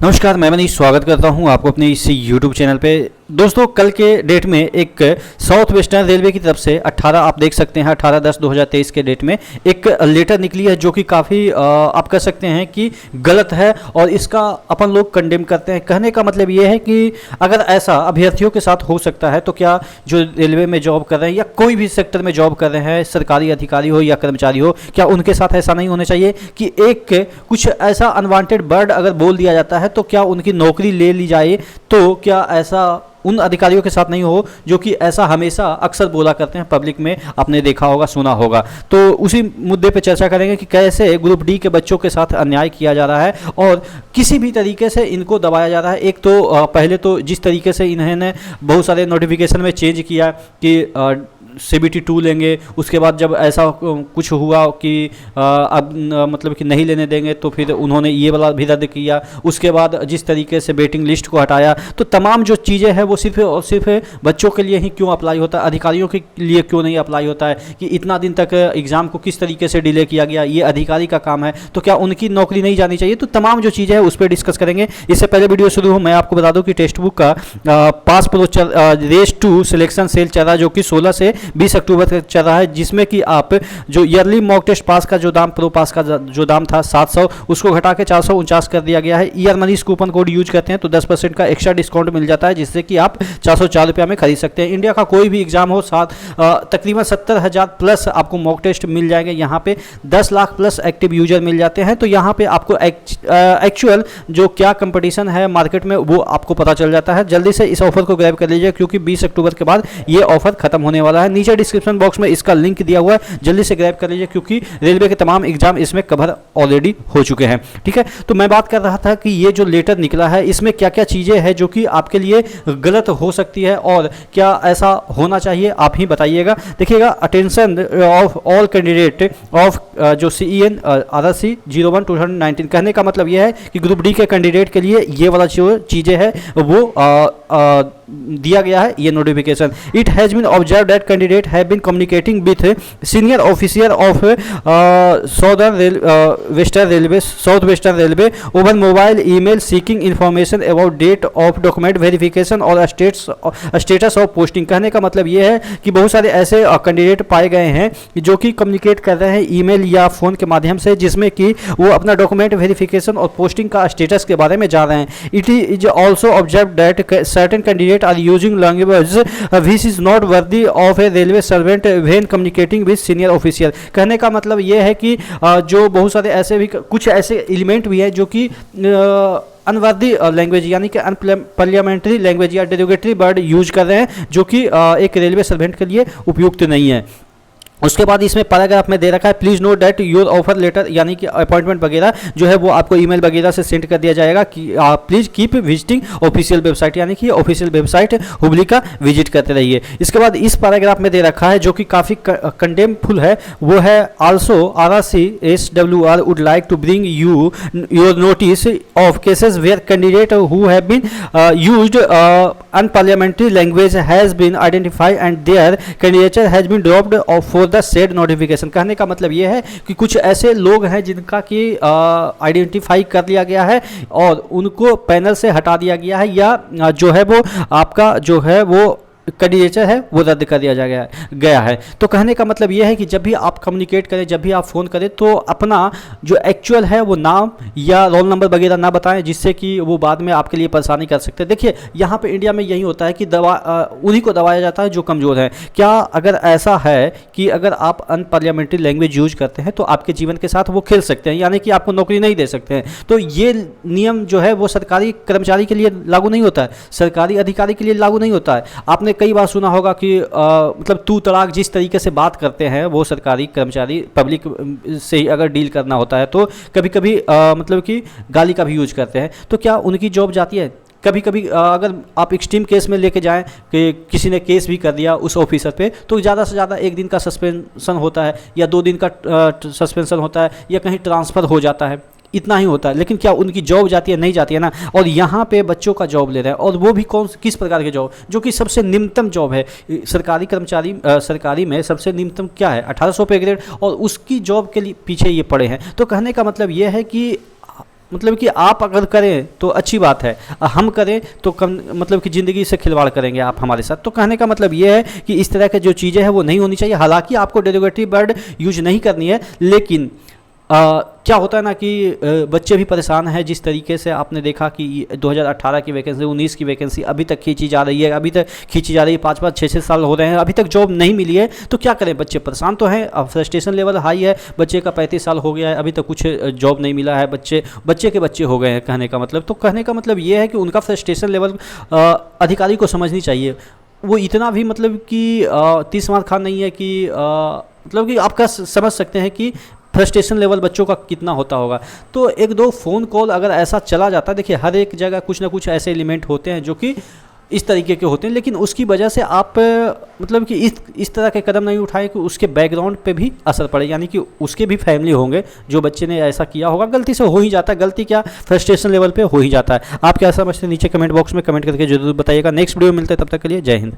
नमस्कार, मैं मनीष स्वागत करता हूं आपको अपने इस यूट्यूब चैनल पे। दोस्तों, कल के डेट में एक साउथ वेस्टर्न रेलवे की तरफ से 18 आप देख सकते हैं 18/10/2023 के डेट में एक लेटर निकली है जो कि काफ़ी आप कह सकते हैं कि गलत है और इसका अपन लोग कंडेम करते हैं। कहने का मतलब ये है कि अगर ऐसा अभ्यर्थियों के साथ हो सकता है तो क्या जो रेलवे में जॉब कर रहे हैं या कोई भी सेक्टर में जॉब कर रहे हैं, सरकारी अधिकारी हो या कर्मचारी हो, क्या उनके साथ ऐसा नहीं होना चाहिए कि एक कुछ ऐसा अनवांटेड वर्ड अगर बोल दिया जाता है तो क्या उनकी नौकरी ले ली जाए? तो क्या ऐसा उन अधिकारियों के साथ नहीं हो जो कि ऐसा हमेशा अक्सर बोला करते हैं, पब्लिक में आपने देखा होगा, सुना होगा। तो उसी मुद्दे पे चर्चा करेंगे कि कैसे ग्रुप डी के बच्चों के साथ अन्याय किया जा रहा है और किसी भी तरीके से इनको दबाया जा रहा है। एक तो पहले तो जिस तरीके से इन्होंने बहुत सारे नोटिफिकेशन में चेंज किया कि CBT 2 लेंगे, उसके बाद जब ऐसा कुछ हुआ कि अब मतलब कि नहीं लेने देंगे तो फिर उन्होंने ये वाला भी रद्द किया। उसके बाद जिस तरीके से वेटिंग लिस्ट को हटाया, तो तमाम जो चीज़ें हैं वो सिर्फ और सिर्फ बच्चों के लिए ही क्यों अप्लाई होता है, अधिकारियों के लिए क्यों नहीं अप्लाई होता है कि इतना दिन तक एग्ज़ाम को किस तरीके से डिले किया गया, ये अधिकारी का काम है, तो क्या उनकी नौकरी नहीं जानी चाहिए? तो तमाम जो चीज़ें हैं उस पर डिस्कस करेंगे। इससे पहले वीडियो शुरू हो मैं आपको बता दूँ कि टेक्स्ट बुक का pass pro race 2 selection cell चल रहा है जो कि 16 से 20 अक्टूबर तक चल रहा है, जिसमें कि आप जो ईयरली मॉक टेस्ट पास का जो दाम, प्रो पास का जो दाम था 700, उसको घटा के 449 कर दिया गया है। Year Manish coupon code use करते हैं तो 10% का एक्स्ट्रा डिस्काउंट मिल जाता है, जिससे कि आप 404 रुपया में खरीद सकते हैं। इंडिया का कोई भी एग्जाम हो, तकरीबन 70,000 प्लस आपको मॉक टेस्ट मिल जाएंगे। यहाँ पे 10 लाख प्लस एक्टिव यूजर मिल जाते हैं। तो यहाँ पे आपको एक्चुअल जो क्या कंपटीशन है मार्केट में वो आपको पता चल जाता है। जल्दी से इस ऑफर को ग्रैब कर लीजिए क्योंकि 20 अक्टूबर के बाद ये ऑफर खत्म होने वाला है। नीचे डिस्क्रिप्शन बॉक्स में इसका लिंक दिया हुआ है, जल्दी से ग्रैब कर लीजिए क्योंकि रेलवे के तमाम एग्जाम इसमें कवर ऑलरेडी हो चुके हैं। ठीक है, तो मैं बात कर रहा था कि ये जो लेटर निकला है इसमें क्या क्या चीज़ें हैं जो कि आपके लिए गलत हो सकती है और क्या ऐसा होना चाहिए, आप ही बताइएगा। देखिएगा, attention of all candidate of जो CEN RRC 01/2019, कहने का मतलब यह है कि ग्रुप डी के कैंडिडेट के लिए ये वाला जो चीज़ें हैं वो दिया गया है, ये notification. It has been observe that candidate have been communicating with senior officer of south western railway over mobile email seeking information about date of document verification और स्टेटस ऑफ पोस्टिंग। कहने का मतलब ये है कि बहुत सारे ऐसे कैंडिडेट पाए गए हैं जो कि कम्युनिकेट कर रहे हैं ईमेल या फ़ोन के माध्यम से, जिसमें कि वो अपना डॉक्यूमेंट वेरिफिकेशन और पोस्टिंग का स्टेटस के बारे में जा रहे हैं। It is also observe that certain candidate are using language which is not worthy of a railway servant when communicating with senior official। कहने का मतलब ये है कि जो बहुत सारे ऐसे भी कुछ ऐसे एलिमेंट भी हैं जो कि अनवर्दी लैंग्वेज यानी कि अनपार्लियामेंट्री लैंग्वेज या डेरोगेटरी वर्ड यूज कर रहे हैं जो कि एक रेलवे सर्वेंट के लिए उपयुक्त नहीं है। उसके बाद इसमें पैराग्राफ में दे रखा है, please note that your offer letter यानी कि अपॉइंटमेंट वगैरह जो है वो आपको ईमेल वगैरह से सेंड कर दिया जाएगा कि please keep visiting official website, यानी कि ऑफिशियल वेबसाइट हुबली का विजिट करते रहिए। इसके बाद इस पैराग्राफ में दे रखा है जो कि काफ़ी कंडेमफुल है, वो है also RRC SWR would like to bring you your notice of cases where candidate who have been used unparliamentary language has been identified and their candidature has been dropped for the said notification. कहने का मतलब ये है कि कुछ ऐसे लोग हैं जिनका कि आइडेंटिफाई कर लिया गया है और उनको पैनल से हटा दिया गया है या जो है वो आपका जो है वो कैंडिडेचर है वो रद्द कर दिया गया है। तो कहने का मतलब ये है कि जब भी आप कम्युनिकेट करें, जब भी आप फ़ोन करें तो अपना जो एक्चुअल है वो नाम या रोल नंबर वगैरह ना बताएं, जिससे कि वो बाद में आपके लिए परेशानी कर सकते हैं। देखिए, यहाँ पे इंडिया में यही होता है कि उन्हीं को दबाया जाता है जो कमज़ोर है। क्या अगर ऐसा है कि अगर आप अनपार्लियामेंट्री लैंग्वेज यूज करते हैं तो आपके जीवन के साथ वो खेल सकते हैं, यानी कि आपको नौकरी नहीं दे सकते हैं। तो ये नियम जो है वो सरकारी कर्मचारी के लिए लागू नहीं होता है, सरकारी अधिकारी के लिए लागू नहीं होता है। आपने कई बार सुना होगा कि मतलब तू तड़ाक जिस तरीके से बात करते हैं वो सरकारी कर्मचारी पब्लिक से ही अगर डील करना होता है तो कभी कभी मतलब कि गाली का भी यूज करते हैं। तो क्या उनकी जॉब जाती है? कभी कभी अगर आप एक्सट्रीम केस में लेके जाएं कि किसी ने केस भी कर दिया उस ऑफिसर पे, तो ज़्यादा से ज़्यादा 1 दिन का सस्पेंशन होता है या 2 दिन का सस्पेंशन होता है या कहीं ट्रांसफ़र हो जाता है, इतना ही होता है। लेकिन क्या उनकी जॉब जाती है? नहीं जाती है ना। और यहाँ पे बच्चों का जॉब ले रहे हैं और वो भी किस प्रकार के जॉब, जो कि सबसे निम्नतम जॉब है सरकारी कर्मचारी। सरकारी में सबसे निम्नतम क्या है? 1800 पे ग्रेड, और उसकी जॉब के लिए पीछे ये पड़े हैं। तो कहने का मतलब ये है कि मतलब कि आप अगर करें तो अच्छी बात है, हम करें तो कम मतलब कि ज़िंदगी से खिलवाड़ करेंगे आप हमारे साथ। तो कहने का मतलब ये है कि इस तरह के जो चीज़ें हैं वो नहीं होनी चाहिए। हालांकि आपको डेरोगेटरी वर्ड यूज नहीं करनी है, लेकिन क्या होता है ना कि बच्चे भी परेशान हैं। जिस तरीके से आपने देखा कि 2018 की वैकेंसी, 19 की वैकेंसी अभी तक खींची जा रही है, अभी तक खींची जा रही है, 5-5 6-6 साल हो रहे हैं, अभी तक जॉब नहीं मिली है। तो क्या करें, बच्चे परेशान तो हैं, अब फ्रस्ट्रेशन लेवल हाई है, बच्चे का 35 साल हो गया है, अभी तक कुछ जॉब नहीं मिला है, बच्चे के बच्चे हो गए हैं कहने का मतलब। तो कहने का मतलब ये है कि उनका फ्रस्ट्रेशन लेवल अधिकारी को समझनी चाहिए। वो इतना भी मतलब कि तीस मार खान नहीं है कि मतलब कि आपका समझ सकते हैं कि फ्रस्ट्रेशन लेवल बच्चों का कितना होता होगा। तो एक दो फ़ोन कॉल अगर ऐसा चला जाता है, देखिए हर एक जगह कुछ ना कुछ ऐसे एलिमेंट होते हैं जो कि इस तरीके के होते हैं, लेकिन उसकी वजह से आप मतलब कि इस तरह के कदम नहीं उठाएं कि उसके बैकग्राउंड पे भी असर पड़े, यानी कि उसके भी फैमिली होंगे जो बच्चे ने ऐसा किया होगा। गलती से हो ही जाता है, गलती क्या फ्रस्ट्रेशन लेवल पे हो ही जाता है। आप क्या समझते हैं नीचे कमेंट बॉक्स में कमेंट करके जरूर बताइएगा। नेक्स्ट वीडियो में मिलते हैं, तब तक के लिए जय हिंद।